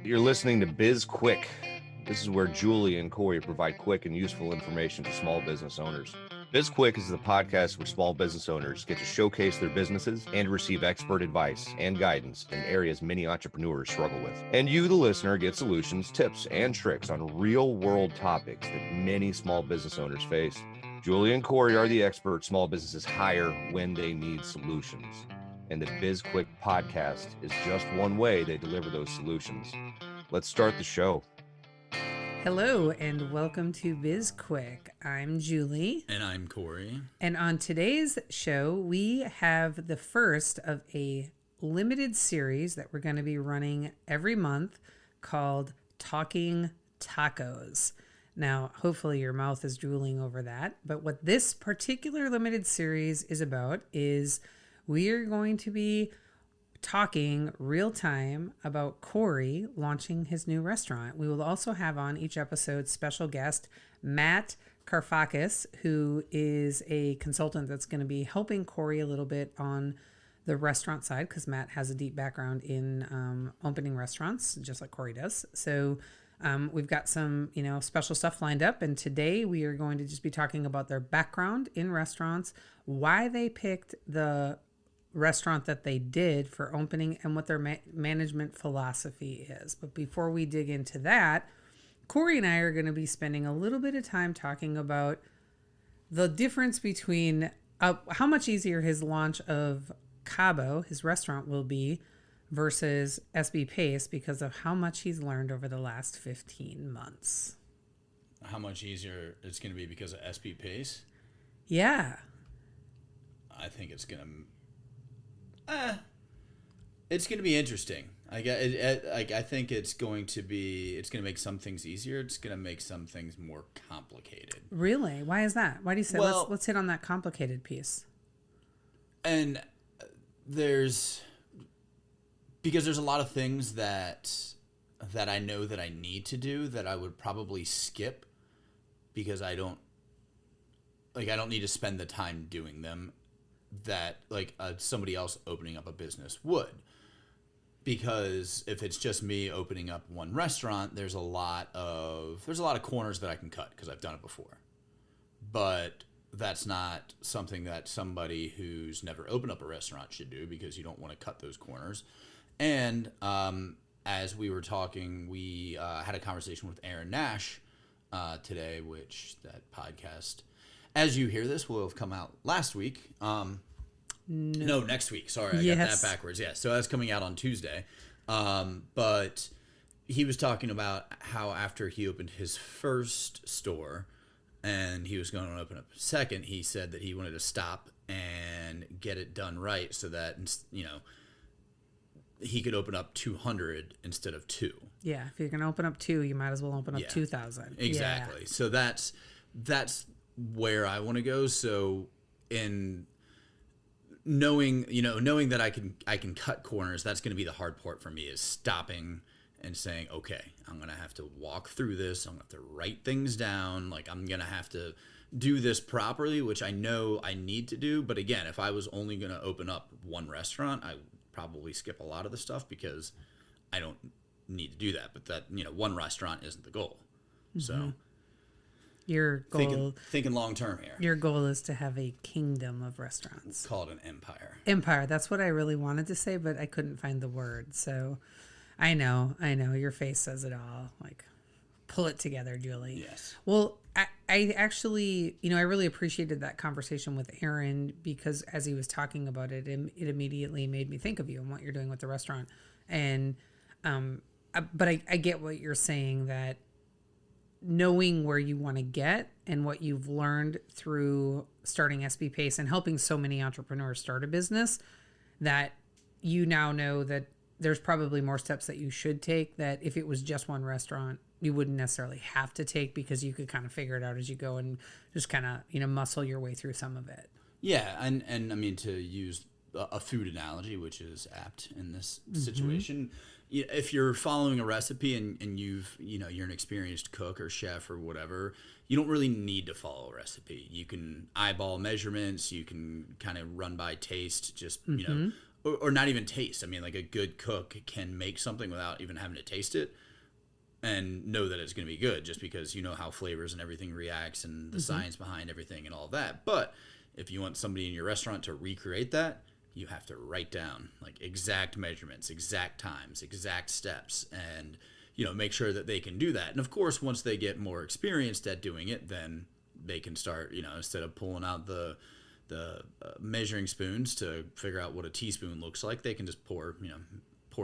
You're listening to Biz Quick. This is where Julie and Corey provide quick and useful information to small business owners. Biz Quick is the podcast where small business owners get to showcase their businesses and receive expert advice and guidance in areas many entrepreneurs struggle with. And you, the listener, get solutions, tips, and tricks on real-world topics that many small business owners face. Julie and Corey are the experts small businesses hire when they need solutions. And the Biz Quick podcast is just one way they deliver those solutions. Let's start the show. Hello and welcome to Biz Quick. I'm Julie. And I'm Corey. And on today's show, we have the first of a limited series that we're going to be running every month called Talking Tacos. Now, hopefully your mouth is drooling over that. But what this particular limited series is about is we are going to be talking real time about Corey launching his new restaurant. We will also have on each episode special guest Matt Karfakis, who is a consultant that's going to be helping Corey a little bit on the restaurant side because Matt has a deep background in opening restaurants, just like Corey does. So we've got some, special stuff lined up. And today we are going to just be talking about their background in restaurants, why they picked the restaurant that they did for opening, and what their management philosophy is. But before we dig into that, Corey and I are going to be spending a little bit of time talking about the difference between how much easier his launch of Cabo, his restaurant, will be versus SB Pace because of how much he's learned over the last 15 months. How much easier it's going to be because of SB Pace? Yeah. I think it's going to... it's going to be interesting. I think it's going to make some things easier. It's going to make some things more complicated. Really? Why is that? Why do you say, well, let's hit on that complicated piece? And because there's a lot of things that I know that I need to do that I would probably skip because I don't need to spend the time doing them that somebody else opening up a business would. Because if it's just me opening up one restaurant, there's a lot of corners that I can cut because I've done it before. But that's not something that somebody who's never opened up a restaurant should do because you don't want to cut those corners. And as we were talking, we had a conversation with Aaron Nash today, which that podcast, as you hear this, will have come out last week. No, next week. Sorry, I got that backwards. Yeah, so that's coming out on Tuesday. But he was talking about how after he opened his first store and he was going to open up a second, he said that he wanted to stop and get it done right so that, he could open up 200 instead of 2. Yeah, if you're going to open up 2, you might as well open up 2,000. Exactly. Yeah. So that's where I want to go. So in knowing that I can cut corners, that's going to be the hard part for me, is stopping and saying, okay, I'm going to have to walk through this. I'm going to have to write things down. I'm going to have to do this properly, which I know I need to do. But again, if I was only going to open up one restaurant, I would probably skip a lot of the stuff because I don't need to do that. But that, one restaurant isn't the goal. Mm-hmm. So your goal, thinking long term here. Your goal is to have a kingdom of restaurants. Call it an empire. Empire. That's what I really wanted to say, but I couldn't find the word. So I know. Your face says it all. Pull it together, Julie. Yes. Well, I actually, I really appreciated that conversation with Aaron because as he was talking about it, it immediately made me think of you and what you're doing with the restaurant. And, but I get what you're saying, that knowing where you want to get and what you've learned through starting SB Pace and helping so many entrepreneurs start a business, that you now know that there's probably more steps that you should take that if it was just one restaurant, you wouldn't necessarily have to take because you could kind of figure it out as you go and just kind of, muscle your way through some of it. Yeah. And I mean, to use a food analogy, which is apt in this situation, if you're following a recipe and you're an experienced cook or chef or whatever, you don't really need to follow a recipe. You can eyeball measurements. You can kind of run by taste, just, or not even taste. I mean, like a good cook can make something without even having to taste it and know that it's going to be good, just because you know how flavors and everything reacts and the science behind everything and all that. But if you want somebody in your restaurant to recreate that, you have to write down like exact measurements, exact times, exact steps, and make sure that they can do that. And of course, once they get more experienced at doing it, then they can start, instead of pulling out the measuring spoons to figure out what a teaspoon looks like, they can just pour it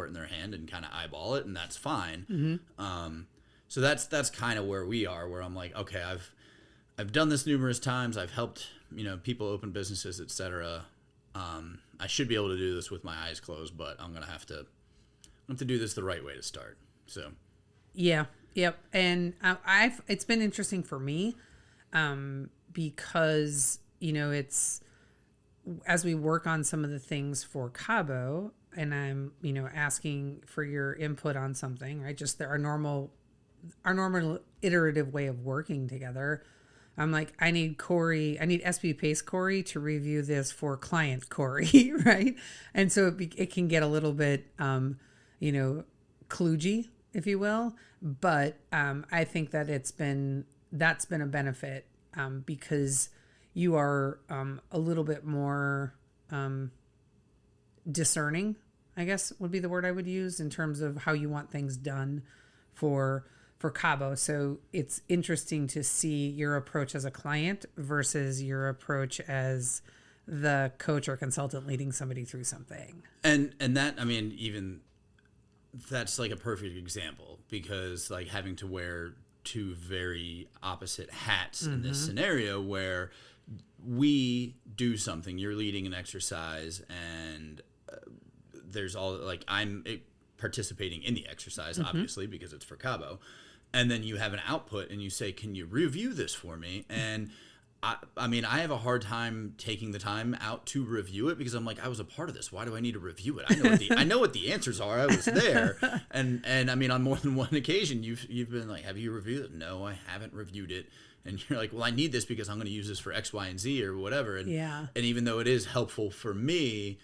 in their hand and kind of eyeball it, and that's fine. So that's kind of where we are, where I'm like, okay, I've done this numerous times. I've helped people open businesses, etc. I should be able to do this with my eyes closed, but I'm gonna have to do this the right way to start. So yeah, yep. And it's been interesting for me, because it's, as we work on some of the things for Cabo, and I'm asking for your input on something, right? Just our normal iterative way of working together. I'm like, I need SB Pace Corey to review this for client Corey, right? And so it can get a little bit kludgy, if you will. But I think that that's been a benefit, because you are a little bit more discerning, I guess would be the word I would use, in terms of how you want things done for Cabo. So it's interesting to see your approach as a client versus your approach as the coach or consultant leading somebody through something. And that, I mean, even that's like a perfect example, because like having to wear two very opposite hats in this scenario, where we do something, you're leading an exercise, and there's all like I'm participating in the exercise, obviously, because it's for Cabo. And then you have an output and you say, can you review this for me? And I mean, I have a hard time taking the time out to review it, because I'm like, I was a part of this. Why do I need to review it? I know what the answers are. I was there. And I mean, on more than one occasion, you've been like, have you reviewed it? No, I haven't reviewed it. And you're like, well, I need this because I'm going to use this for X, Y, and Z or whatever. And, and even though it is helpful for me,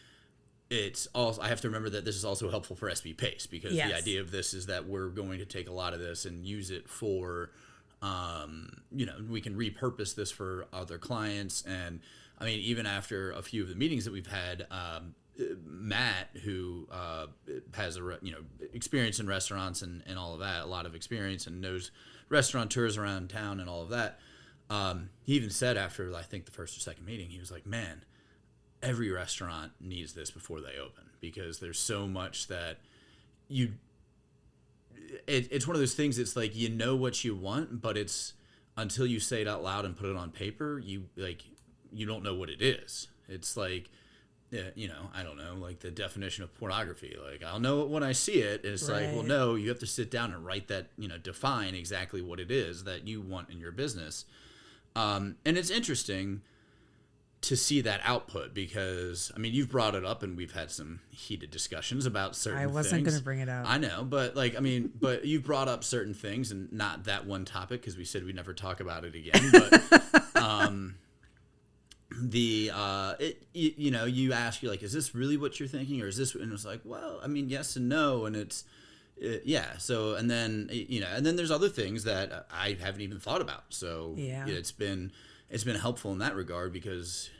it's also, I have to remember that this is also helpful for SB Pace, because the idea of this is that we're going to take a lot of this and use it for, we can repurpose this for other clients. And I mean, even after a few of the meetings that we've had, Matt, who has experience in restaurants and all of that, a lot of experience, and knows restaurateurs around town and all of that. He even said after, I think, the first or second meeting, he was like, man, every restaurant needs this before they open, because there's so much that it's one of those things. It's like, what you want, but it's until you say it out loud and put it on paper, you don't know what it is. It's like, I don't know, like the definition of pornography. Like, I'll know it when I see it. And it's like, well, no, you have to sit down and write that, define exactly what it is that you want in your business. And it's interesting to see that output, because I mean, you've brought it up and we've had some heated discussions about certain things. I wasn't going to bring it up. I know, but but you've brought up certain things, and not that one topic, because we said we'd never talk about it again. But you ask, you're like, is this really what you're thinking, or is this? And it's like, well, I mean, yes and no, and it's So, and then and then there's other things that I haven't even thought about. So it's been helpful in that regard, because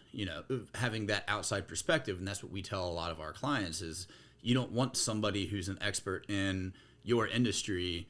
having that outside perspective, and that's what we tell a lot of our clients, is you don't want somebody who's an expert in your industry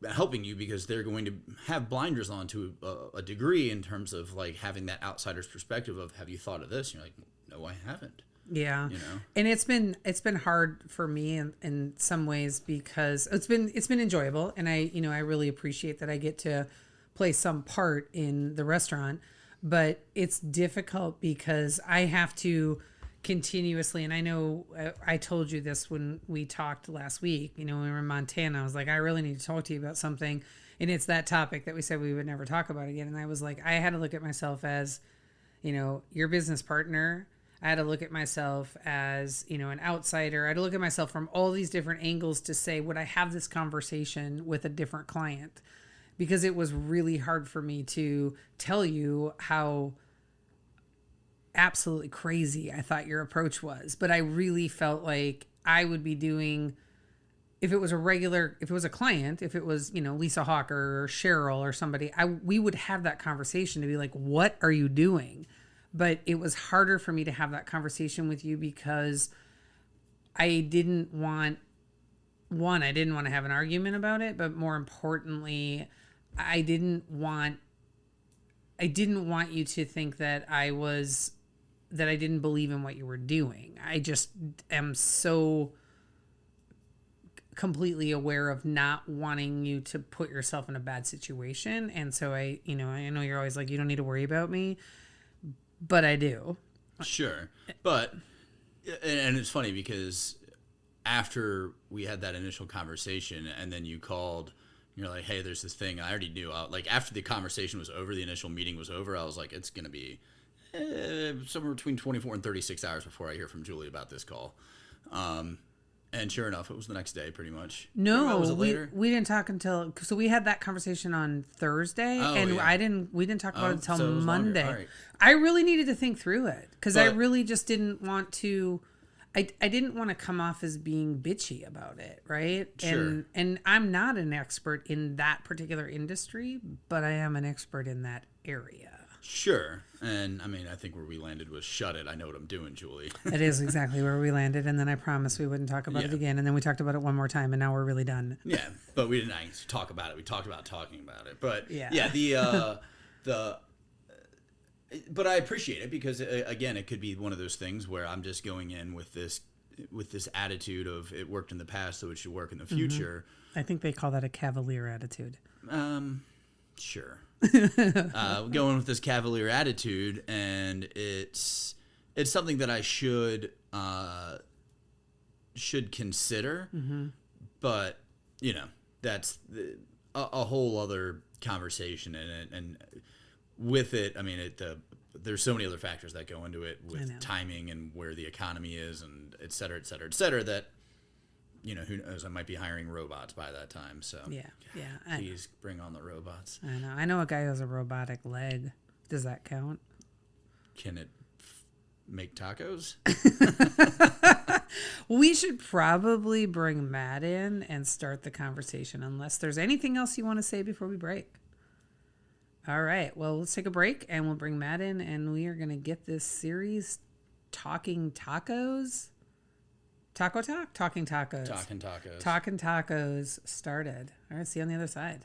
helping you, because they're going to have blinders on to a degree, in terms of like having that outsider's perspective of, have you thought of this? And you're like, no, I haven't. Yeah. And it's been hard for me in some ways, because it's been enjoyable, and I really appreciate that I get to play some part in the restaurant, but it's difficult because I have to continuously, and I know I told you this when we talked last week, when we were in Montana, I was like, I really need to talk to you about something. And it's that topic that we said we would never talk about again. And I was like, I had to look at myself as, your business partner. I had to look at myself as, an outsider. I had to look at myself from all these different angles to say, would I have this conversation with a different client? Because it was really hard for me to tell you how absolutely crazy I thought your approach was. But I really felt like I would be doing, if it was a client, if it was, Lisa Hawker or Cheryl or somebody, we would have that conversation to be like, what are you doing? But it was harder for me to have that conversation with you because I didn't want to have an argument about it, but more importantly, I didn't want you to think that I didn't believe in what you were doing. I just am so completely aware of not wanting you to put yourself in a bad situation. And so I know you're always like, you don't need to worry about me, but I do. Sure. But, and it's funny because after we had that initial conversation and then you called, you're like, hey, there's this thing. I already knew. After the conversation was over, the initial meeting was over, I was like, it's going to be somewhere between 24 and 36 hours before I hear from Julie about this call. And sure enough, it was the next day, pretty much. No, was it later? We didn't talk so we had that conversation on Thursday, and yeah. We didn't talk about it until Monday. Right. I really needed to think through it because I really just didn't want to. I didn't want to come off as being bitchy about it, right? Sure. And I'm not an expert in that particular industry, but I am an expert in that area. Sure. And I mean, I think where we landed was shut it. I know what I'm doing, Julie. It is exactly where we landed. And then I promised we wouldn't talk about it again. And then we talked about it one more time. And now we're really done. Yeah. But we didn't actually talk about it. We talked about talking about it. But but I appreciate it because, again, it could be one of those things where I'm just going in with this attitude of it worked in the past, so it should work in the future. Mm-hmm. I think they call that a cavalier attitude. Sure. Going with this cavalier attitude, and it's something that I should consider, but that's a whole other conversation, and with it, I mean, there's so many other factors that go into it with timing and where the economy is, and et cetera, et cetera, et cetera. That who knows? I might be hiring robots by that time. So yeah. Please bring on the robots. I know a guy who has a robotic leg. Does that count? Can it make tacos? We should probably bring Matt in and start the conversation, unless there's anything else you want to say before we break. All right. Well, let's take a break and we'll bring Matt in, and we are going to get this series Talking Tacos. Talking Tacos started. All right. See you on the other side.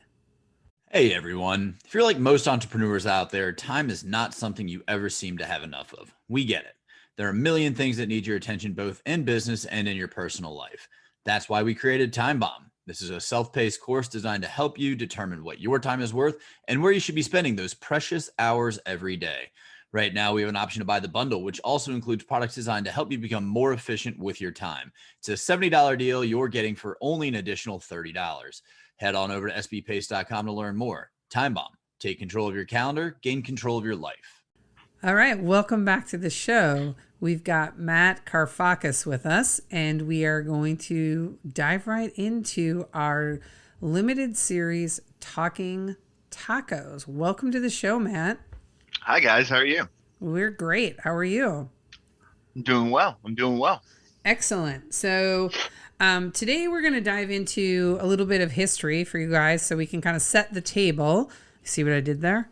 Hey, everyone. If you're like most entrepreneurs out there, time is not something you ever seem to have enough of. We get it. There are a million things that need your attention, both in business and in your personal life. That's why we created Time Bomb. This is a self-paced course designed to help you determine what your time is worth and where you should be spending those precious hours every day. Right now, we have an option to buy the bundle, which also includes products designed to help you become more efficient with your time. It's a $70 deal you're getting for only an additional $30. Head on over to sbpace.com to learn more. Time Bomb. Take control of your calendar, gain control of your life. All right. Welcome back to the show. We've got Matt Karfakis with us, and we are going to dive right into our limited series, Talking Tacos. Welcome to the show, Matt. Hi, guys. How are you? We're great. How are you? I'm doing well. Excellent. So today we're going to dive into a little bit of history for you guys so we can kind of set the table. See what I did there?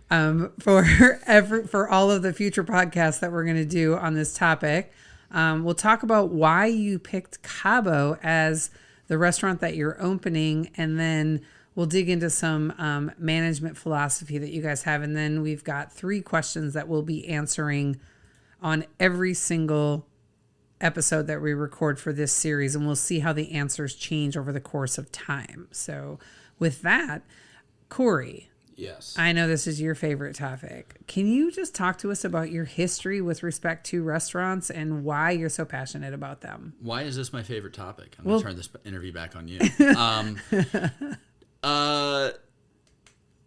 For all of the future podcasts that we're going to do on this topic. We'll talk about why you picked Cabo as the restaurant that you're opening, and then we'll dig into some management philosophy that you guys have. And then we've got 3 questions that we'll be answering on every single episode that we record for this series, and we'll see how the answers change over the course of time. So with that, Corey. Yes. I know this is your favorite topic. Can you just talk to us about your history with respect to restaurants and why you're so passionate about them? Why is this my favorite topic? I'm going to turn this interview back on you.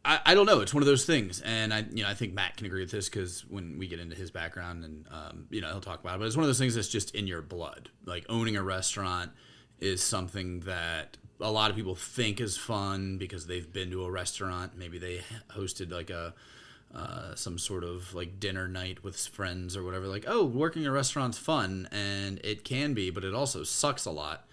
I don't know. It's one of those things. And I think Matt can agree with this because when we get into his background and, he'll talk about it, but it's one of those things that's just in your blood. Like owning a restaurant is something that a lot of people think is fun because they've been to a restaurant. Maybe they hosted like a some sort of like dinner night with friends or whatever. Like, oh, working in a restaurant's fun, and it can be, but it also sucks a lot.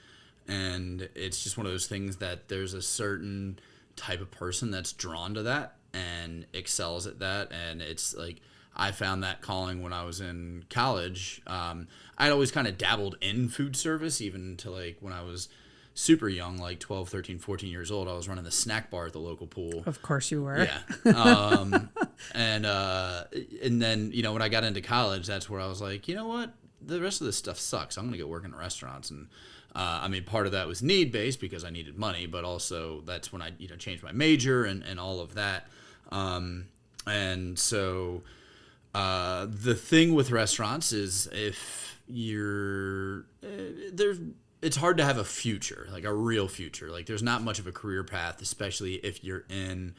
And it's just one of those things that there's a certain type of person that's drawn to that and excels at that. And it's like, I found that calling when I was in college. I'd always kind of dabbled in food service, even to like when I was super young, like 12, 13, 14 years old. I was running the snack bar at the local pool. Of course you were. Yeah. And then, you know, when I got into college, that's where I was like, you know what? The rest of this stuff sucks. I'm going to go work in restaurants. And I mean, part of that was need-based because I needed money, but also that's when I, you know, changed my major and all of that. And so the thing with restaurants is if you're it's hard to have a future, like a real future. Like there's not much of a career path, especially if you're in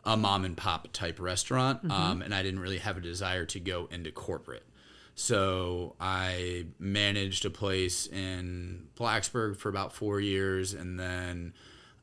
a mom and pop type restaurant. And I didn't really have a desire to go into corporate. So I managed a place in Blacksburg for about 4 years, and then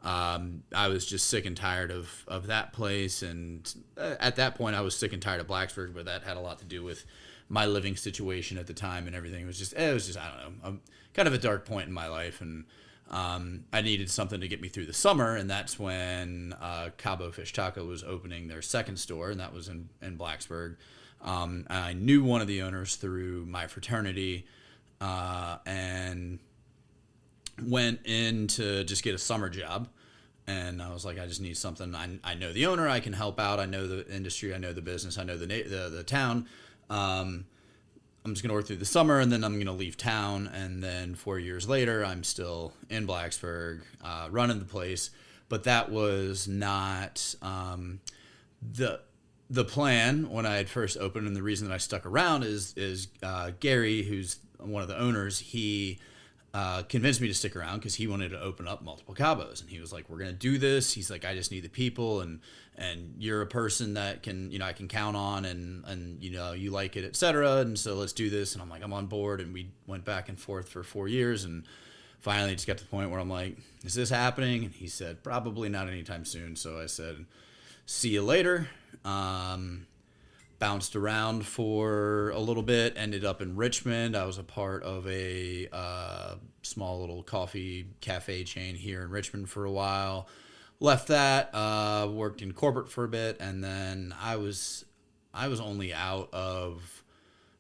I was just sick and tired of that place. And at that point, I was sick and tired of Blacksburg, but that had a lot to do with my living situation at the time and everything. It was just I don't know, kind of a dark point in my life, and I needed something to get me through the summer, and that's when Cabo Fish Taco was opening their second store, and that was in Blacksburg. I knew one of the owners through my fraternity, and went in to just get a summer job. And I was like, I just need something. I know the owner, I can help out. I know the industry, I know the business, I know the town. I'm just going to work through the summer, and then I'm going to leave town. And then 4 years later, I'm still in Blacksburg, running the place. But that was not the plan when I had first opened, and the reason that I stuck around is Gary, who's one of the owners. He convinced me to stick around because he wanted to open up multiple Cabos, and he was like, "We're gonna do this." He's like, "I just need the people, and you're a person that can, you know, I can count on, and you know, you like it, etc. And so let's do this." And I'm like, "I'm on board." And we went back and forth for 4 years, and finally just got to the point where I'm like, "Is this happening?" And he said, "Probably not anytime soon." So I said, "See you later." Bounced around for a little bit, ended up in Richmond. I was a part of a small little coffee cafe chain here in Richmond for a while. Left that, worked in corporate for a bit, and then I was only out of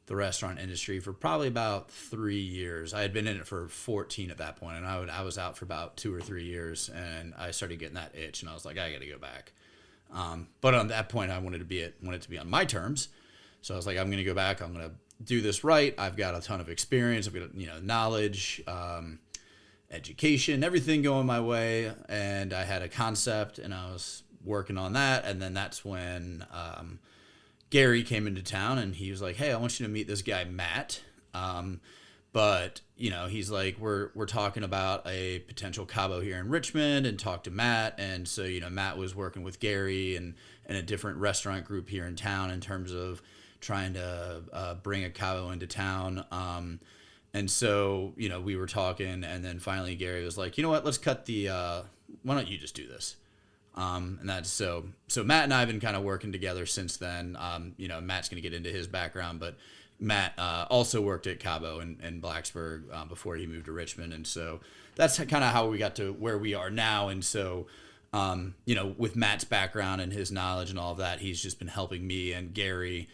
the restaurant industry for probably about 3 years. I had been in it for 14 at that point, and I was out for about 2 or 3 years, and I started getting that itch, and I was like, I got to go back. But on that point, I wanted it to be on my terms. So I was like, I'm going to go back. I'm going to do this right. I've got a ton of experience. I've got, you know, knowledge, education, everything going my way. And I had a concept, and I was working on that. And then that's when Gary came into town, and he was like, "Hey, I want you to meet this guy, Matt." But, you know, he's like, we're talking about a potential Cabo here in Richmond, and talk to Matt. And so, you know, Matt was working with Gary and a different restaurant group here in town in terms of trying to bring a Cabo into town. And so, you know, we were talking, and then finally Gary was like, "You know what, let's cut why don't you just do this?" And that's so Matt and I have been kind of working together since then. You know, Matt's going to get into his background, but Matt also worked at Cabo in Blacksburg before he moved to Richmond. And so that's kind of how we got to where we are now. And so, you know, with Matt's background and his knowledge and all of that, he's just been helping me and Gary,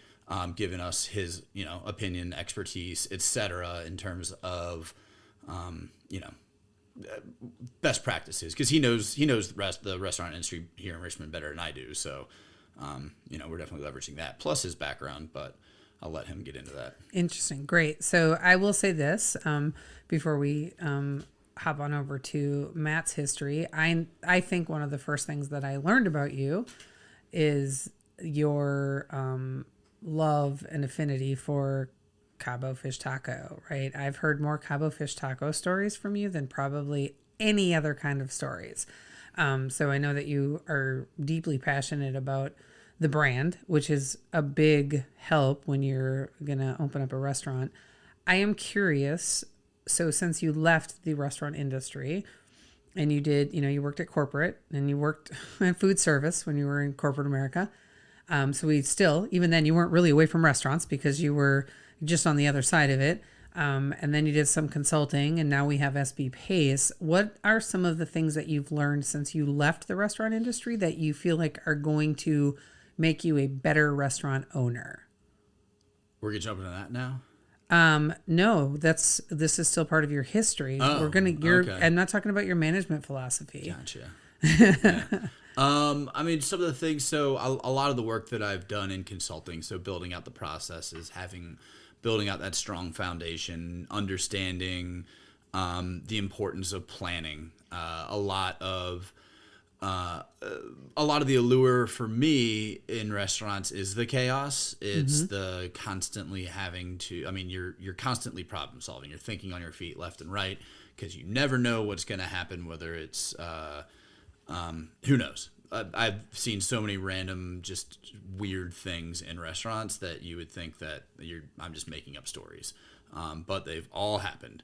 giving us his, you know, opinion, expertise, etc. in terms of, you know, best practices, because he knows the restaurant industry here in Richmond better than I do. So, you know, we're definitely leveraging that plus his background, but I'll let him get into that. Interesting. Great. So I will say this before we hop on over to Matt's history. I think one of the first things that I learned about you is your love and affinity for Cabo Fish Taco, right? I've heard more Cabo Fish Taco stories from you than probably any other kind of stories. So I know that you are deeply passionate about the brand, which is a big help when you're going to open up a restaurant. I am curious. So since you left the restaurant industry and you did, you know, you worked at corporate and you worked in food service when you were in corporate America, So we still, even then, you weren't really away from restaurants because you were just on the other side of it. And then you did some consulting, and now we have SB Pace. What are some of the things that you've learned since you left the restaurant industry that you feel like are going to make you a better restaurant owner? We're gonna jump into that now. No, this is still part of your history. Oh, okay. I'm not talking about your management philosophy. Gotcha. Yeah. I mean, some of the things. So a lot of the work that I've done in consulting, so building out the processes, building out that strong foundation, understanding the importance of planning. A lot of the allure for me in restaurants is the chaos. It's the constantly having to. I mean, you're constantly problem solving. You're thinking on your feet left and right because you never know what's going to happen. Whether it's who knows. I've seen so many random, just weird things in restaurants that you would think that I'm just making up stories, but they've all happened.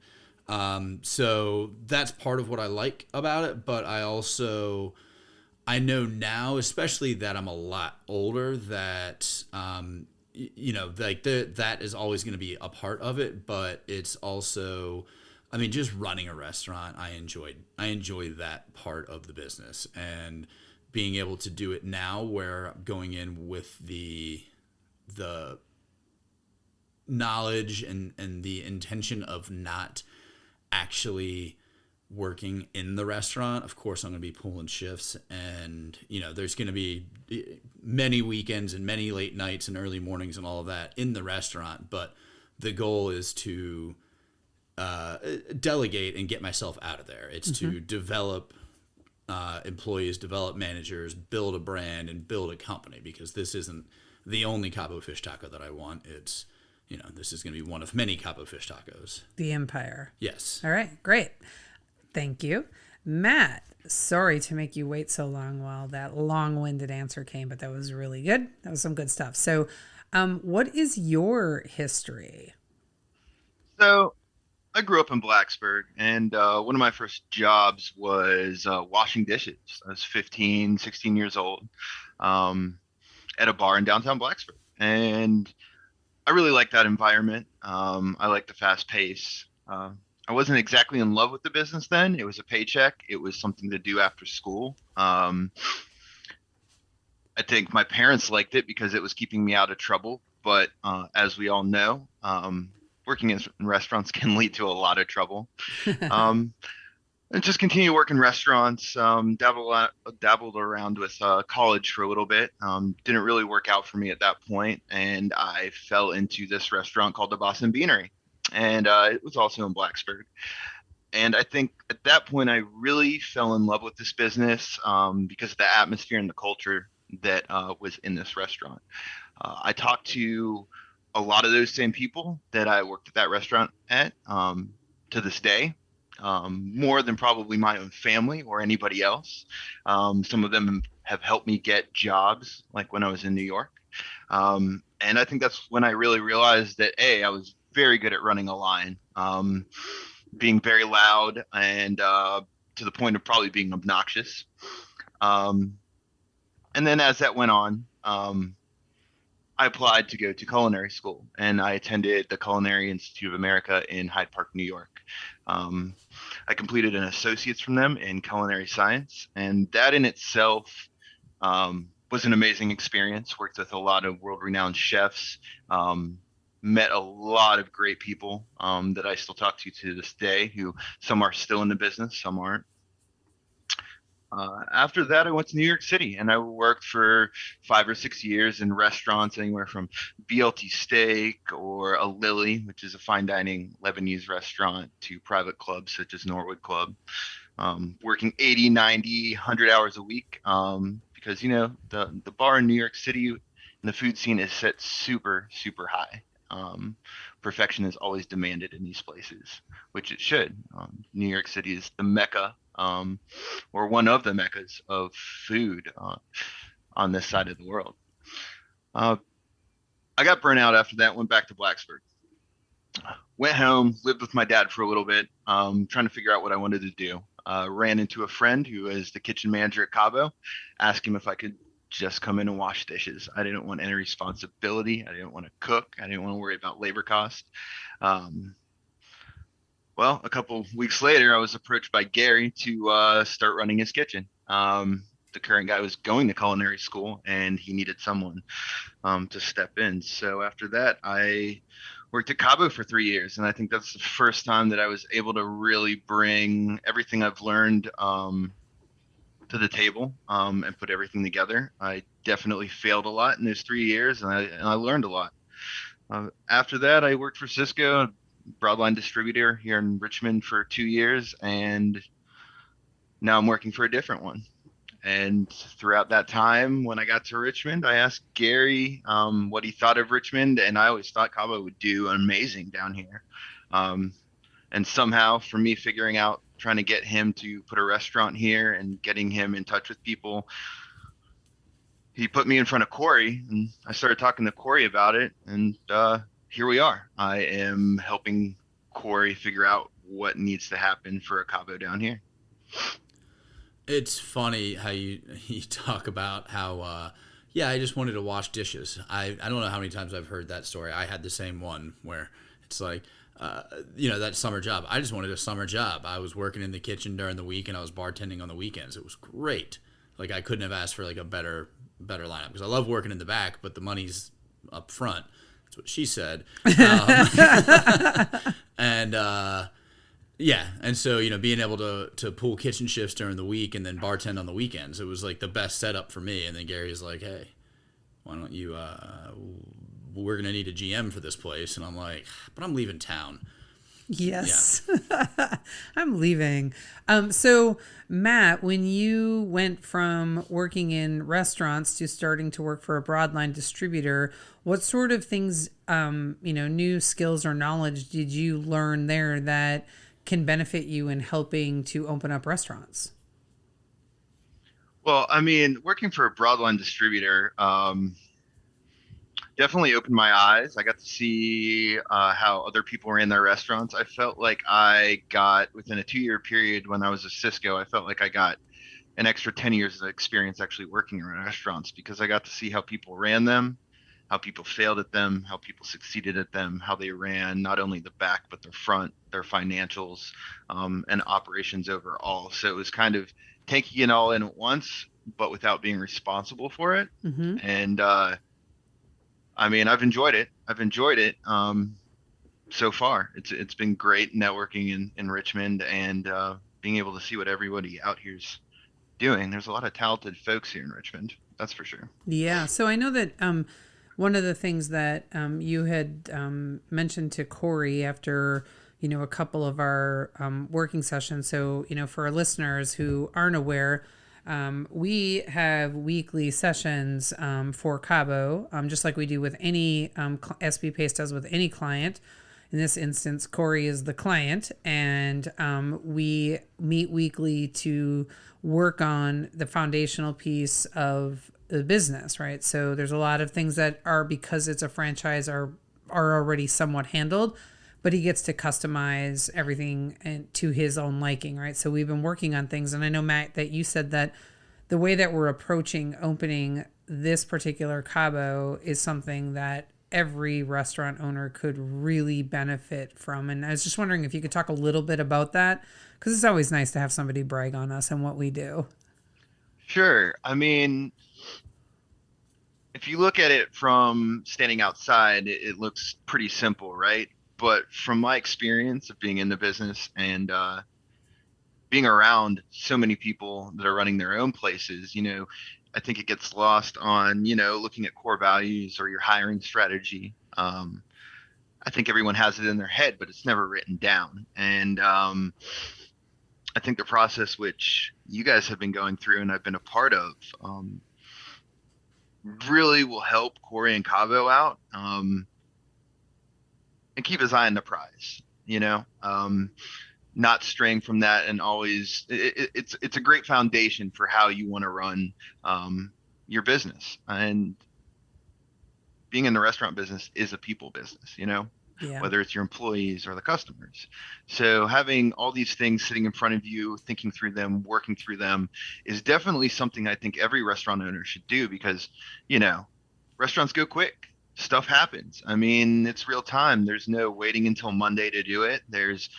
So that's part of what I like about it. But I know now, especially that I'm a lot older, that that is always going to be a part of it. But it's also, I mean, just running a restaurant, I enjoy that part of the business, and being able to do it now, where I'm going in with the knowledge and the intention of not actually working in the restaurant. Of course, I'm going to be pulling shifts, and there's going to be many weekends and many late nights and early mornings and all of that in the restaurant. But the goal is to delegate and get myself out of there. It's to develop employees, develop managers, build a brand, and build a company, because this isn't the only Cabo Fish Taco that I want. It's, this is going to be one of many Cabo Fish Tacos. The empire. Yes. All right, great. Thank you. Matt, sorry to make you wait so long while that long-winded answer came, but that was really good. That was some good stuff. So what is your history? So I grew up in Blacksburg, and one of my first jobs was washing dishes. I was 15, 16 years old at a bar in downtown Blacksburg. And I really liked that environment. I liked the fast pace. I wasn't exactly in love with the business then. It was a paycheck. It was something to do after school. I think my parents liked it because it was keeping me out of trouble. But as we all know, working in restaurants can lead to a lot of trouble. And just continue working restaurants, dabbled around with college for a little bit. Didn't really work out for me at that point, and I fell into this restaurant called the Boston Beanery, and it was also in Blacksburg. And I think at that point I really fell in love with this business because of the atmosphere and the culture that was in this restaurant. I talked to a lot of those same people that I worked at that restaurant at to this day. More than probably my own family or anybody else. Some of them have helped me get jobs, like when I was in New York. And I think that's when I really realized that, I was very good at running a line, being very loud and to the point of probably being obnoxious. And then as that went on, I applied to go to culinary school, and I attended the Culinary Institute of America in Hyde Park, New York. I completed an associate's from them in culinary science, and that in itself was an amazing experience. Worked with a lot of world-renowned chefs, met a lot of great people that I still talk to this day, who some are still in the business, some aren't. After that, I went to New York City, and I worked for 5 or 6 years in restaurants, anywhere from BLT Steak or a Lily, which is a fine dining Lebanese restaurant, to private clubs such as Norwood Club, working 80, 90, 100 hours a week because, the bar in New York City and the food scene is set super, super high. Perfection is always demanded in these places, which it should. New York City is the mecca, or one of the meccas of food on this side of the world. I got burnt out after that, went back to Blacksburg. Went home, lived with my dad for a little bit, trying to figure out what I wanted to do. Ran into a friend who is the kitchen manager at Cabo, asked him if I could just come in and wash dishes. I didn't want any responsibility. I didn't want to cook. I didn't want to worry about labor cost. Well, a couple weeks later, I was approached by Gary to start running his kitchen. The current guy was going to culinary school, and he needed someone to step in. So after that, I worked at Cabo for 3 years, and I think that's the first time that I was able to really bring everything I've learned to the table and put everything together. I definitely failed a lot in those 3 years, and I learned a lot. After that, I worked for Cisco, a broadline distributor here in Richmond, for 2 years, and now I'm working for a different one. And throughout that time, when I got to Richmond, I asked Gary what he thought of Richmond, and I always thought Cabo would do amazing down here. And somehow, for me figuring out, trying to get him to put a restaurant here and getting him in touch with people, he put me in front of Corey, and I started talking to Corey about it, and here we are. I am helping Corey figure out what needs to happen for a Cabo down here. It's funny how you talk about how I just wanted to wash dishes. I don't know how many times I've heard that story. I had the same one where it's like that summer job. I just wanted a summer job. I was working in the kitchen during the week and I was bartending on the weekends. It was great. Like, I couldn't have asked for like a better lineup, because I love working in the back, but the money's up front. That's what she said. And so, being able to pull kitchen shifts during the week and then bartend on the weekends, it was like the best setup for me. And then Gary's like, hey, why don't you, we're going to need a GM for this place. And I'm like, but I'm leaving town. Yes, yeah. I'm leaving. So Matt, when you went from working in restaurants to starting to work for a broadline distributor, what sort of things, new skills or knowledge did you learn there that can benefit you in helping to open up restaurants? Well, I mean, working for a broadline distributor definitely opened my eyes. I got to see how other people ran their restaurants. I felt like I got, within a 2-year period when I was at Cisco, I felt like I got an extra 10 years of experience actually working in restaurants, because I got to see how people ran them, how people failed at them, how people succeeded at them, how they ran not only the back, but the front, their financials, and operations overall. So it was kind of taking it all in at once, but without being responsible for it. Mm-hmm. And I mean, I've enjoyed it. So far. It's been great networking in Richmond, and being able to see what everybody out here's doing. There's a lot of talented folks here in Richmond, that's for sure. Yeah. So I know that one of the things that you had mentioned to Corey after, a couple of our working sessions. So, for our listeners who aren't aware, we have weekly sessions for Cabo, just like we do with any SB Pace does with any client. In this instance, Corey is the client, and we meet weekly to work on the foundational piece of the business, right? So there's a lot of things that are, because it's a franchise, are already somewhat handled, but he gets to customize everything to his own liking, right? So we've been working on things, and I know, Matt, that you said that the way that we're approaching opening this particular Cabo is something that every restaurant owner could really benefit from. And I was just wondering if you could talk a little bit about that, because it's always nice to have somebody brag on us and what we do. Sure. I mean, if you look at it from standing outside, it looks pretty simple, right? But from my experience of being in the business and being around so many people that are running their own places, I think it gets lost on, looking at core values or your hiring strategy. I think everyone has it in their head, but it's never written down. And I think the process which you guys have been going through and I've been a part of really will help Corey and Cabo out and keep his eye on the prize, not straying from that, and always it's a great foundation for how you want to run your business. And being in the restaurant business is a people business, Yeah. whether it's your employees or the customers. So having all these things sitting in front of you, thinking through them, working through them is definitely something I think every restaurant owner should do, because, restaurants go quick. Stuff happens. I mean, it's real time. There's no waiting until Monday to do it. It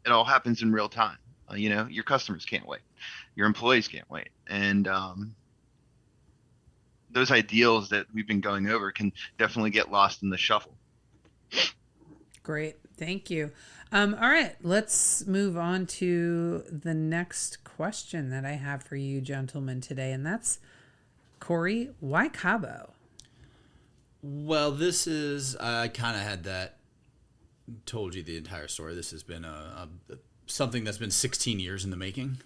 all happens in real time. Your customers can't wait. Your employees can't wait. And those ideals that we've been going over can definitely get lost in the shuffle. Great. Thank you. All right. Let's move on to the next question that I have for you gentlemen today. And that's, Corey, why Cabo? Well, this is, I kind of had that, told you the entire story. This has been something that's been 16 years in the making.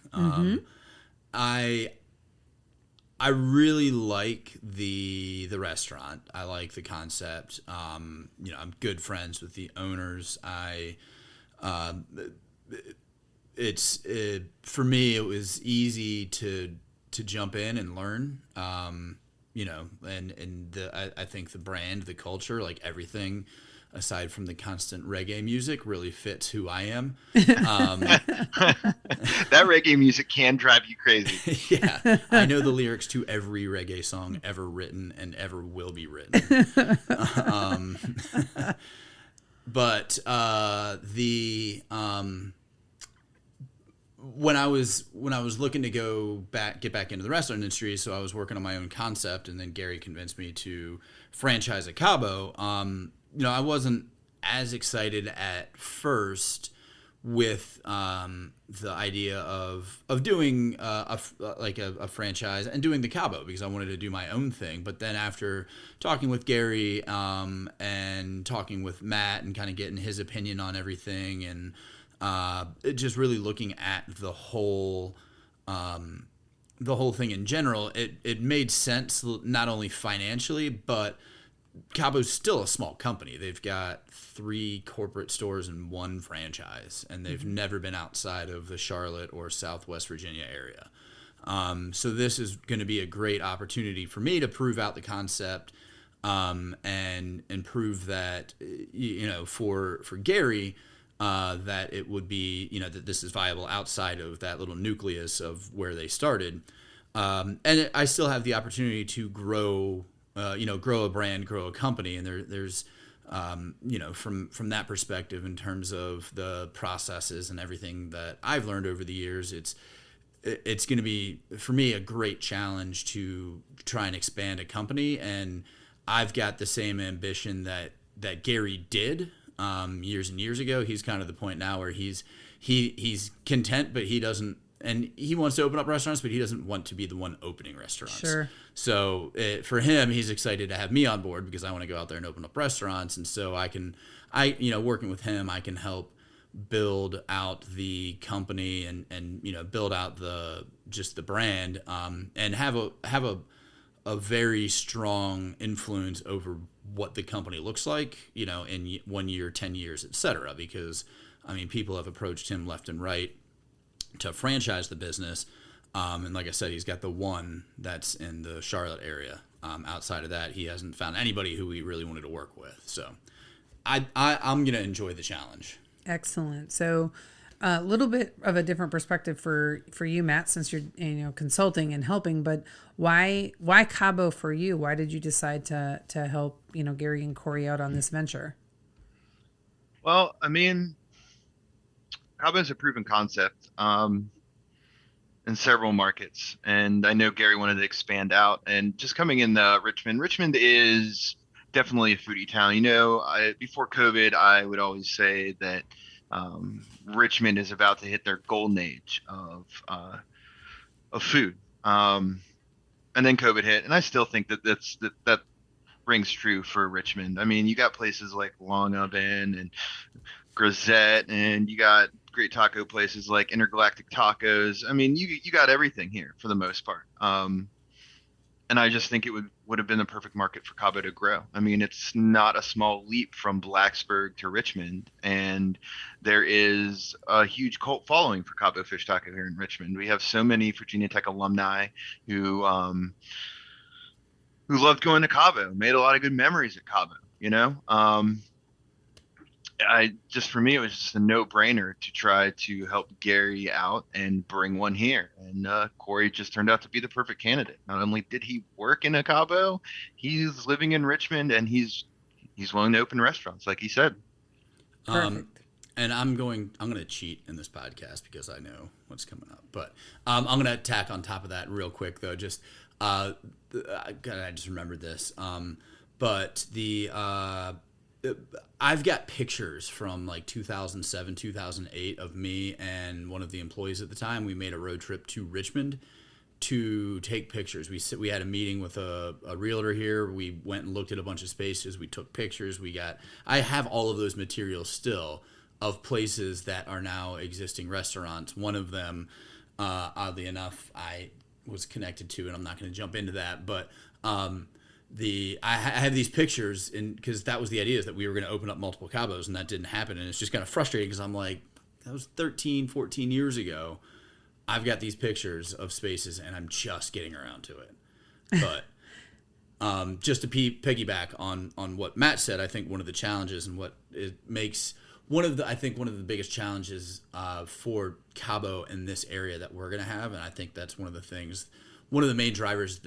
I really like the restaurant. I like the concept. I'm good friends with the owners. For me, it was easy to jump in and learn. I think the brand, the culture, like everything, aside from the constant reggae music, really fits who I am. That reggae music can drive you crazy. Yeah, I know the lyrics to every reggae song ever written and ever will be written. When I was looking to get back into the restaurant industry, so I was working on my own concept, and then Gary convinced me to franchise at Cabo. I wasn't as excited at first with the idea of doing a franchise and doing the Cabo, because I wanted to do my own thing. But then after talking with Gary and talking with Matt and kind of getting his opinion on everything, and just really looking at the whole thing in general, it made sense, not only financially, but Cabo's still a small company. They've got 3 corporate stores and 1 franchise, and they've never been outside of the Charlotte or Southwest Virginia area. So this is going to be a great opportunity for me to prove out the concept and prove that, for Gary, that it would be, that this is viable outside of that little nucleus of where they started. And I still have the opportunity to grow a brand, grow a company. And there's from that perspective, in terms of the processes and everything that I've learned over the years, it's going to be, for me, a great challenge to try and expand a company. And I've got the same ambition that Gary did years and years ago. He's kind of the point now where he's content, but he doesn't, and he wants to open up restaurants, but he doesn't want to be the one opening restaurants. Sure. So for him, he's excited to have me on board, because I want to go out there and open up restaurants. And so working with him, I can help build out the company and build out the brand, and have a very strong influence over what the company looks like, in 1 year, 10 years, et cetera. Because, people have approached him left and right to franchise the business. And like I said, he's got the 1 that's in the Charlotte area. Outside of that, he hasn't found anybody who he really wanted to work with. So I'm going to enjoy the challenge. Excellent. So a little bit of a different perspective for you, Matt, since you're consulting and helping, but why Cabo for you? Why did you decide to help Gary and Corey out on this venture? Well, Cabo's a proven concept in several markets, and I know Gary wanted to expand out. And just coming in Richmond is definitely a foodie town. Before COVID, I would always say that Richmond is about to hit their golden age of food. And then COVID hit, and I still think that rings true for Richmond. You got places like Long Oven and Grisette, and you got great taco places like Intergalactic Tacos. You got everything here for the most part. And I just think it would have been the perfect market for Cabo to grow. It's not a small leap from Blacksburg to Richmond, and there is a huge cult following for Cabo Fish Taco here in Richmond. We have so many Virginia Tech alumni who loved going to Cabo, made a lot of good memories at Cabo. you know. For me, it was just a no-brainer to try to help Gary out and bring one here. And Corey just turned out to be the perfect candidate. Not only did he work in a Cabo, he's living in Richmond, and he's willing to open restaurants, like he said. Perfect. And I'm going to cheat in this podcast because I know what's coming up. But I'm going to tack on top of that real quick, though. Just I just remembered this. But I've got pictures from like 2007, 2008 of me and one of the employees at the time. We made a road trip to Richmond to take pictures. We had a meeting with a realtor here. We went and looked at a bunch of spaces. We took pictures. I have all of those materials still of places that are now existing restaurants. One of them, oddly enough, I was connected to, and I'm not going to jump into that, but I have these pictures, because that was the idea, is that we were going to open up multiple Cabos, and that didn't happen. And it's just kind of frustrating because I'm like, that was 13, 14 years ago. I've got these pictures of spaces, and I'm just getting around to it. But just to piggyback on what Matt said, I think one of the challenges and what it makes one of the biggest challenges for Cabo in this area that we're going to have, and I think that's one of the main drivers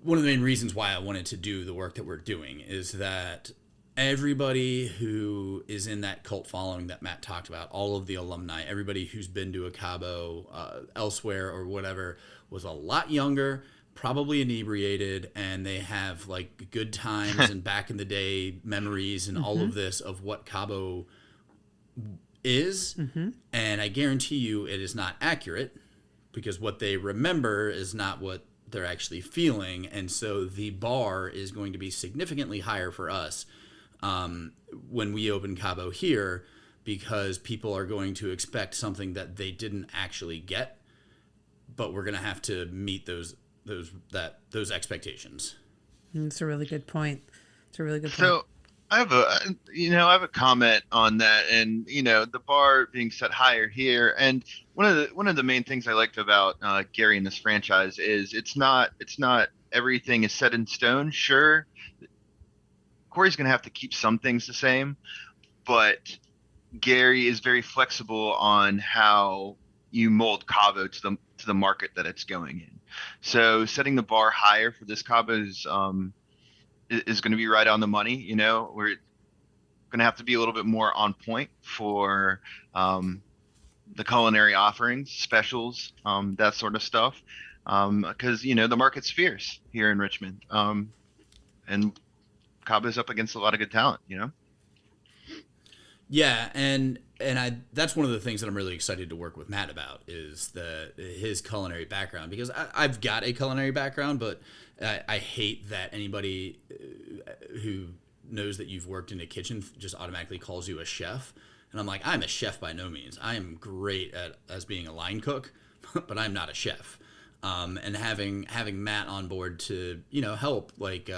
one of the main reasons why I wanted to do the work that we're doing, is that everybody who is in that cult following that Matt talked about, all of the alumni, everybody who's been to a Cabo elsewhere or whatever, was a lot younger, probably inebriated, and they have like good times and back in the day memories and all of this of what Cabo is. And I guarantee you it is not accurate, because what they remember is not what they're actually feeling. And so the bar is going to be significantly higher for us when we open Cabo here, because people are going to expect something that they didn't actually get, but we're going to have to meet those expectations. It's a really good point. So I have a comment on that, and the bar being set higher here. And one of the main things I liked about Gary and this franchise is it's not everything is set in stone. Sure, Corey's going to have to keep some things the same, but Gary is very flexible on how you mold Cabo to the market that it's going in. So setting the bar higher for this Cabo is going to be right on the money. We're going to have to be a little bit more on point for the culinary offerings, specials, that sort of stuff, because the market's fierce here in Richmond, and Cabo's up against a lot of good talent. Yeah, and that's one of the things that I'm really excited to work with Matt about, is his culinary background, because I've got a culinary background, but I hate that anybody who knows that you've worked in a kitchen just automatically calls you a chef. And I'm like, I'm a chef by no means. I am great as being a line cook, but I'm not a chef. And having Matt on board to help, like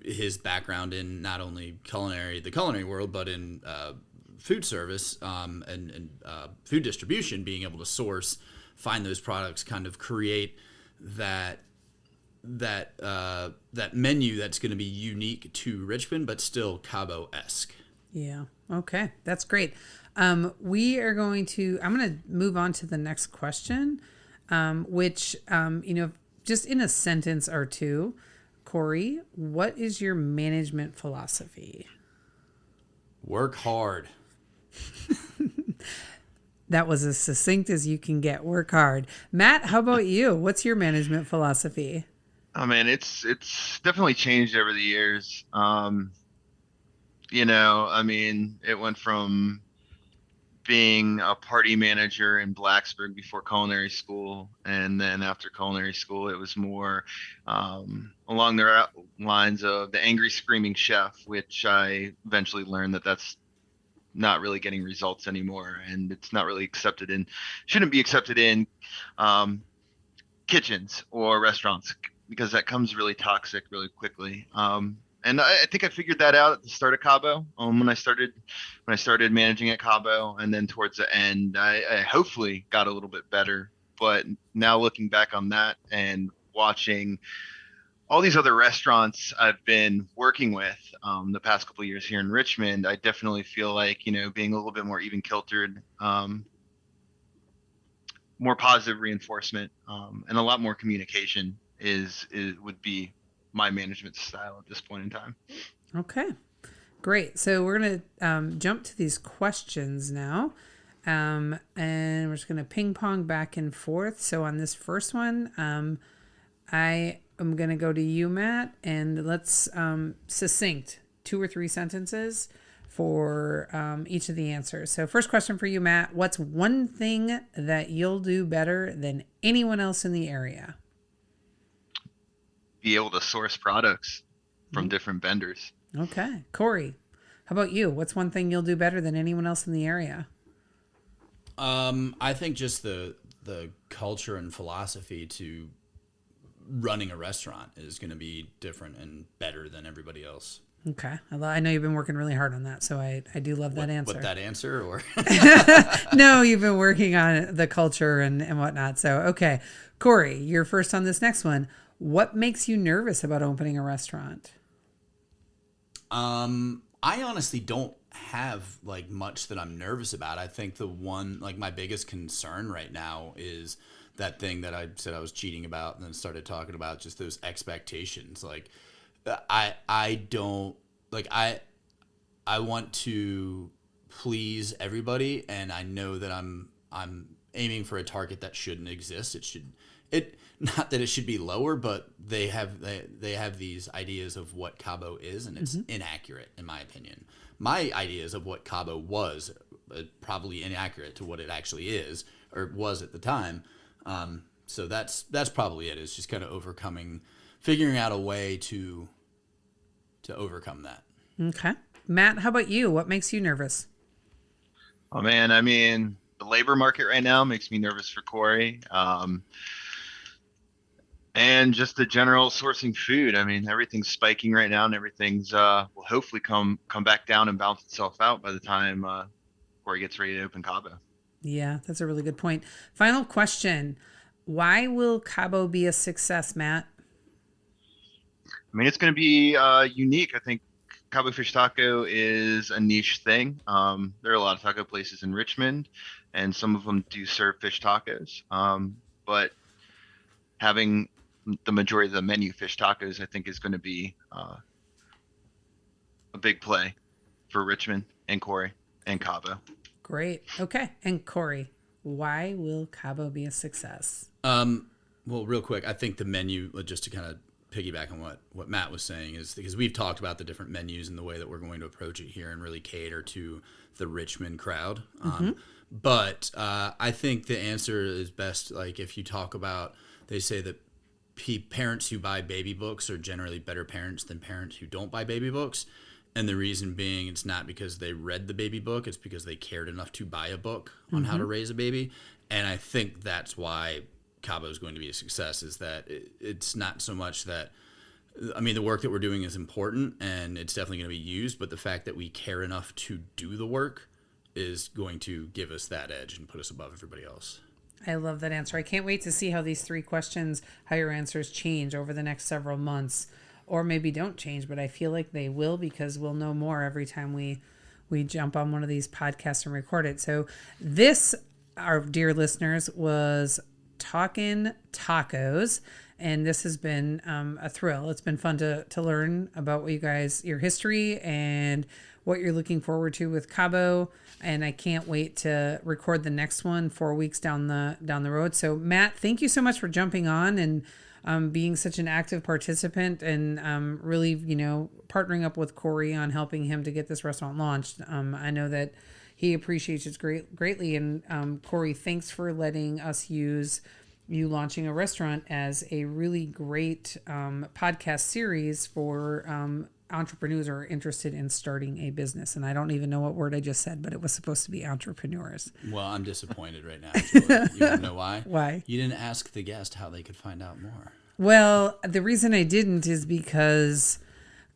his background in not only the culinary world, but in food service and food distribution, being able to find those products, kind of create that menu that's going to be unique to Richmond, but still Cabo-esque. Yeah. Okay. That's great. I'm going to move on to the next question, which, just in a sentence or two, Corey, what is your management philosophy? Work hard. That was as succinct as you can get. Work hard. Matt, how about you? What's your management philosophy? Oh man, it's definitely changed over the years. It went from being a party manager in Blacksburg before culinary school, and then after culinary school, it was more along the lines of the angry screaming chef, which I eventually learned that's not really getting results anymore, and it's not really shouldn't be accepted in kitchens or restaurants, because that comes really toxic really quickly. And I think I figured that out at the start of Cabo, when I started managing at Cabo, and then towards the end, I hopefully got a little bit better. But now looking back on that and watching all these other restaurants I've been working with the past couple of years here in Richmond, I definitely feel like, being a little bit more even kiltered, more positive reinforcement, and a lot more communication would be my management style at this point in time. Okay, great. So we're going to jump to these questions now. And we're just going to ping pong back and forth. So on this first one, I am going to go to you, Matt, and let's succinct 2 or 3 sentences for each of the answers. So first question for you, Matt, what's one thing that you'll do better than anyone else in the area? Be able to source products from different vendors. Okay. Corey, how about you? What's one thing you'll do better than anyone else in the area? I think just the culture and philosophy to running a restaurant is going to be different and better than everybody else. Okay. I know you've been working really hard on that, so I do love that answer. What that answer, or? No, you've been working on the culture and whatnot. So, okay. Corey, you're first on this next one. What makes you nervous about opening a restaurant? I honestly don't have like much that I'm nervous about. I think the one, like my biggest concern right now is that thing that I said I was cheating about and then started talking about, just those expectations. Like I don't like, I want to please everybody, and I know that I'm aiming for a target that shouldn't exist. Not that it should be lower, but they have these ideas of what Cabo is, and it's inaccurate in my opinion. My ideas of what Cabo was probably inaccurate to what it actually is or was at the time. So that's probably it. It's just kind of figuring out a way to overcome that. Okay. Matt, how about you? What makes you nervous? Oh man, I mean, the labor market right now makes me nervous for Corey. And just the general sourcing food. I mean, everything's spiking right now, and everything's will hopefully come back down and balance itself out by the time Corey gets ready to open Cabo. Yeah, that's a really good point. Final question. Why will Cabo be a success, Matt? I mean, it's going to be unique. I think Cabo Fish Taco is a niche thing. There are a lot of taco places in Richmond, and some of them do serve fish tacos. But having the majority of the menu fish tacos, I think, is going to be a big play for Richmond and Corey and Cabo. Great. Okay. And Corey, why will Cabo be a success? Well, real quick, I think the menu, just to kind of piggyback on what Matt was saying, is because we've talked about the different menus and the way that we're going to approach it here and really cater to the Richmond crowd. But I think the answer is best, like if you talk about, they say that parents who buy baby books are generally better parents than parents who don't buy baby books. And the reason being, it's not because they read the baby book, it's because they cared enough to buy a book on how to raise a baby. And I think that's why Cabo is going to be a success, is that it's not so much that, I mean, the work that we're doing is important and it's definitely going to be used, but the fact that we care enough to do the work is going to give us that edge and put us above everybody else. I love that answer. I can't wait to see how these 3 questions, how your answers change over the next several months, or maybe don't change, but I feel like they will, because we'll know more every time we jump on one of these podcasts and record it. So this, our dear listeners, was Talkin' Tacos, and this has been a thrill. It's been fun to learn about what your history and what you're looking forward to with Cabo, and I can't wait to record the next one 4 weeks down the road. So Matt, thank you so much for jumping on and being such an active participant, and really, partnering up with Corey on helping him to get this restaurant launched. I know that he appreciates it greatly. And Corey, thanks for letting us use you launching a restaurant as a really great podcast series for entrepreneurs who are interested in starting a business. And I don't even know what word I just said, but it was supposed to be entrepreneurs. Well, I'm disappointed right now. You want to know why? Why? You didn't ask the guest how they could find out more. Well, the reason I didn't is because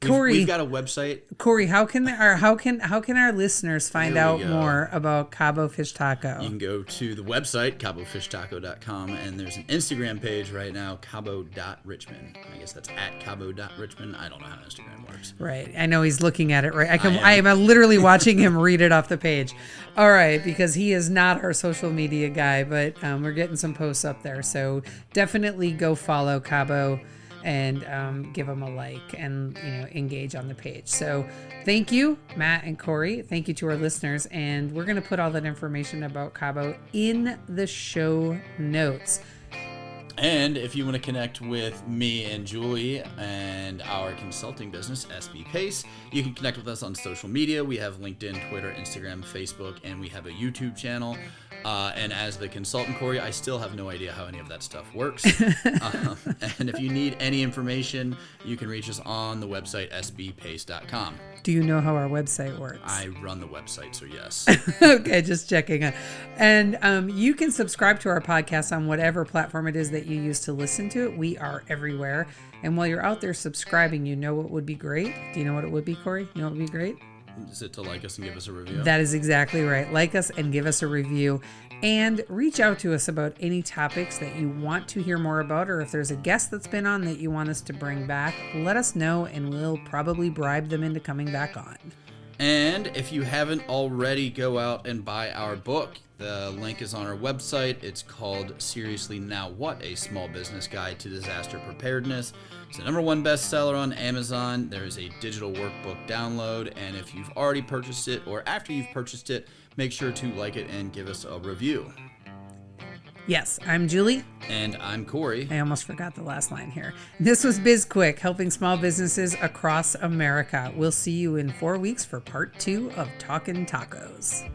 Corey, we've got a website. Corey, how can our listeners find Here we out go. more about Cabo Fish Taco? You can go to the website, cabofishtaco.com, and there's an Instagram page right now, cabo.richmond. I guess that's at cabo.richmond. I don't know how Instagram works. Right. I know he's looking at it right. I I am. am literally watching him read it off the page. All right, because he is not our social media guy, but we're getting some posts up there. So definitely go follow Cabo and give him a like and engage on the page. So thank you, Matt and Corey. Thank you to our listeners, and we're going to put all that information about Cabo in the show notes. And if you want to connect with me and Julie and our consulting business, SB Pace, you can connect with us on social media. We have LinkedIn, Twitter, Instagram, Facebook, and we have a YouTube channel. And as the consultant, Corey, I still have no idea how any of that stuff works. And if you need any information, you can reach us on the website, sbpace.com. Do you know how our website works? I run the website, so yes. Okay, just checking. And you can subscribe to our podcast on whatever platform it is that you use to listen to it. We are everywhere. And while you're out there subscribing, you know what would be great? Do you know what it would be, Corey? You know what would be great? Is it to like us and give us a review? That is exactly right. Like us and give us a review. And reach out to us about any topics that you want to hear more about, or if there's a guest that's been on that you want us to bring back, let us know and we'll probably bribe them into coming back on. And if you haven't already, go out and buy our book. The link is on our website. It's called Seriously Now What? A Small Business Guide to Disaster Preparedness. It's the #1 bestseller on Amazon. There is a digital workbook download. And if you've already purchased it or after you've purchased it, make sure to like it and give us a review. Yes, I'm Julie. And I'm Corey. I almost forgot the last line here. This was Biz Quick, helping small businesses across America. We'll see you in 4 weeks for part 2 of Talkin' Tacos.